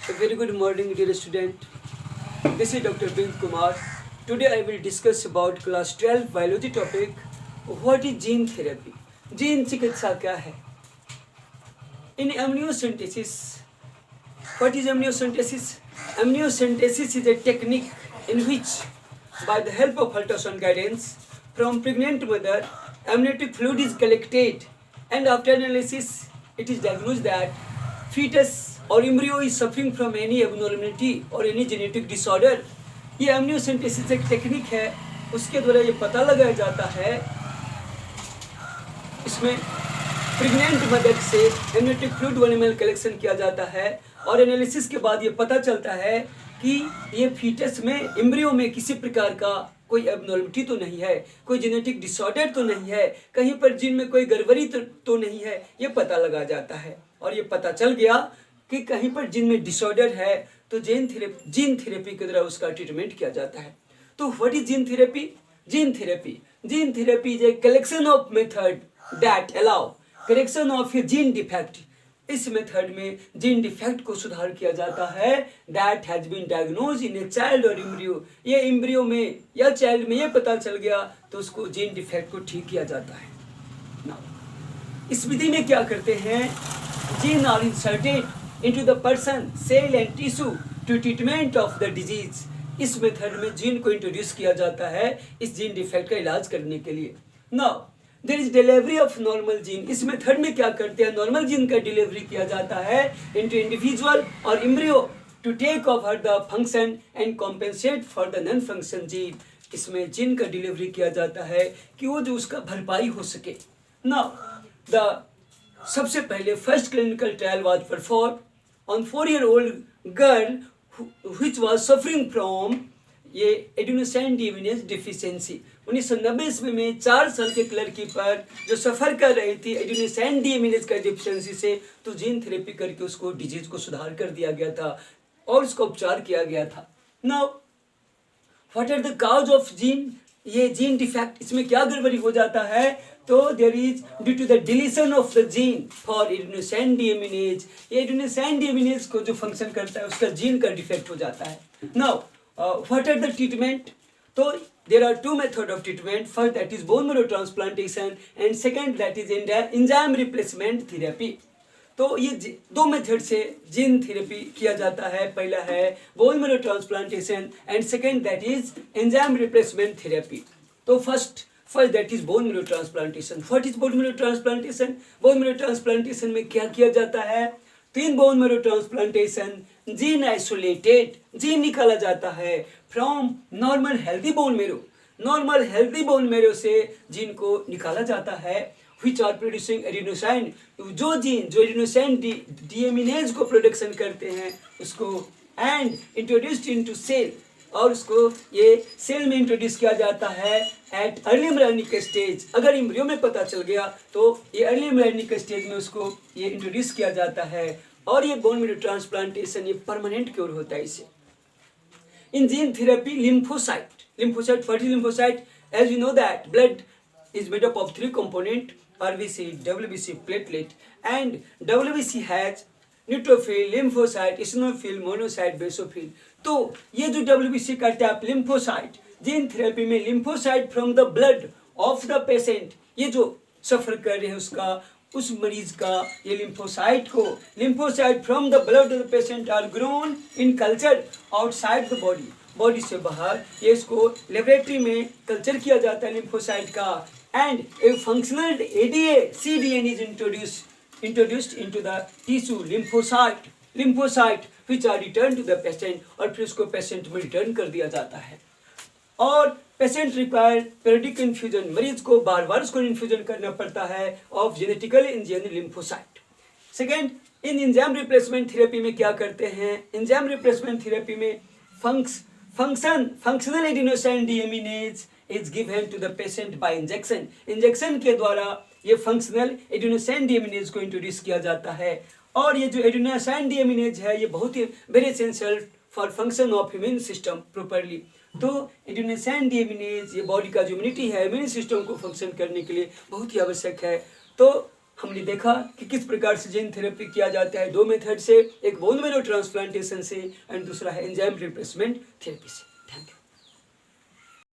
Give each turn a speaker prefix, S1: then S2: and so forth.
S1: A very good morning, dear student. This is Dr. Pink Kumar. Today I will discuss about class 12 biology topic. What is gene therapy? Gene चिकित्सा क्या है? In amniocentesis, what is amniocentesis? Amniocentesis is a technique in which, by the help of ultrasound guidance from pregnant mother, amniotic fluid is collected, and after analysis, it is diagnosed that fetus or embryo is suffering from any abnormality or any genetic disorder. ये amniocentesis एक technique है, उसके द्वारा ये पता लगाया जाता है, इसमें प्रेग्नेंट मदर से एमनियोटिक फ्लूइड वॉल्यूमेल कलेक्शन किया जाता है और एनालिसिस के बाद ये पता चलता है कि ये फीटस में एम्ब्रियो में किसी प्रकार का कोई एबनॉर्मलिटी तो नहीं है, कोई जेनेटिक डिसऑर्डर तो नहीं है, कहीं पर जीन में कोई गड़बड़ी तो नहीं है, ये पता लगा जाता है। और ये पता चल गया कि कहीं पर जीन में डिसऑर्डर है तो जीन थेरेपी के द्वारा उसका ट्रीटमेंट किया जाता है। तो what is gene therapy? Gene therapy is a collection of method that allow correction of a gene defect. इस मेथड में जीन डिफेक्ट को सुधार किया जाता है that has been diagnose in a child और एम्ब्रियो। ये एम्ब्रियो में या चाइल्ड में ये पता चल गया तो उसको जीन डिफेक्ट को ठीक किया जाता है। Now, इस विधि में क्या करते हैं? Gene are inserted into the person cell and tissue to treatment of the disease. इस मेथड में जीन को इंट्रोड्यूस किया जाता है इस जीन डिफेक्ट का इलाज करने के लिए। Now there is delivery of normal gene. इस मेथड में क्या करते हैं? नॉर्मल जीन का डिलीवरी किया जाता है इनटू इंडिविजुअल और embryo to take over the function and compensate for the non function gene. इसमें जीन का डिलीवरी किया जाता है कि वो जो उसका भरपाई हो सके। नाउ द सबसे पहले first clinical trial was perform on 4-year-old girl which was suffering from ये एडिनोसाइन डीएमिनेज डिफिशियंसी। 1990 ईस्वी में 4 साल के लड़की पर जो सफ़र कर रही थी एडिनोसाइन डीएमिनेज का डिफिशियंसी से, तो जीन थेरेपी करके उसको डिजीज को सुधार कर दिया गया था और उसका उपचार किया गया था। Now what are the cause of gene? ये जीन डिफेक्ट, इसमें क्या गड़बड़ी हो जाता है? तो there is due to the deletion of the gene for adenosine deaminase. ये एडिनोसाइन डीएमिनेज को जो फंक्शन करता है उसका जीन का डिफेक्ट हो जाता है। Now what are the treatment? So there are 2 methods of treatment. First that is bone marrow transplantation and second that is enzyme replacement therapy. तो ये 2 मेथड से जीन थेरेपी किया जाता है। पहला है bone marrow transplantation and second that is enzyme replacement therapy. तो first that is bone marrow transplantation. What is bone marrow transplantation? Bone marrow transplantation में क्या किया जाता है? तो in bone marrow transplantation gene isolated gene निकाला जाता है from normal healthy bone marrow. Normal healthy bone marrow से जीन को निकाला जाता है which are producing adenosine। जो जीन जो एडिनोसाइन डीएमिनेज को प्रोडक्शन करते हैं उसको एंड इंट्रोड्यूस्ड इनटू सेल, और उसको ये सेल में इंट्रोड्यूस किया जाता है एट अर्ली एम्ब्रियोनिक स्टेज। अगर एम्ब्रियो में पता चल गया तो ये अर्ली एम्ब्रियोनिक स्टेज में उसको ये इंट्रोड्यूस किया जाता है और ये बोन मैरो ट्रांसप्लांटेशन ये परमानेंट क्योर होता है इसे। In gene therapy lymphocyte what is lymphocyte? As you know that blood is made up of 3 component RBC, WBC, platelet, and WBC has neutrophil, lymphocyte, eosinophil, monocyte, basophil. तो ये जो WBC का type lymphocyte, gene therapy में lymphocyte from the blood of the patient, ये जो सफर कर रहे हैं उसका उस मरीज का ये lymphocyte from the blood of the patient are grown in culture outside the body. Body से बाहर ये इसको लेबोरेटरी में कल्चर किया जाता है लिम्फोसाइट का and A functional ADA CDN is introduced into the tissue lymphocyte which are returned to the patient और फिर उसको पेशेंट में रिटर्न कर दिया जाता है। और पेशेंट रिक्वायर पेरियोडिक इन्फ्यूजन, मरीज को बार बार उसको इन्फ्यूजन करना पड़ता है of genetically engineered lymphocyte. Second, in enzyme replacement therapy में क्या करते हैं? एंजाइम रिप्लेसमेंट थेरेपी में functional adenosine deaminase is given to the patient by injection. Injection के द्वारा ये फंक्शनल एडिनोसाइन डीएमिनेज को इंट्रोड्यूस किया जाता है और ये जो एडिनोसाइन डीएमिनेज है ये बहुत ही very essential for function of immune system properly. तो एडिनोसाइन डीएमिनेज ये बॉडी का जो इम्यूनिटी है, इम्यून सिस्टम को फंक्शन करने के लिए बहुत ही आवश्यक है। तो हमने देखा कि किस प्रकार से जीन थेरेपी किया जाता है, दो मेथड से, एक बोन मैरो ट्रांसप्लांटेशन से एंड दूसरा है एंजाइम रिप्लेसमेंट थेरेपी से।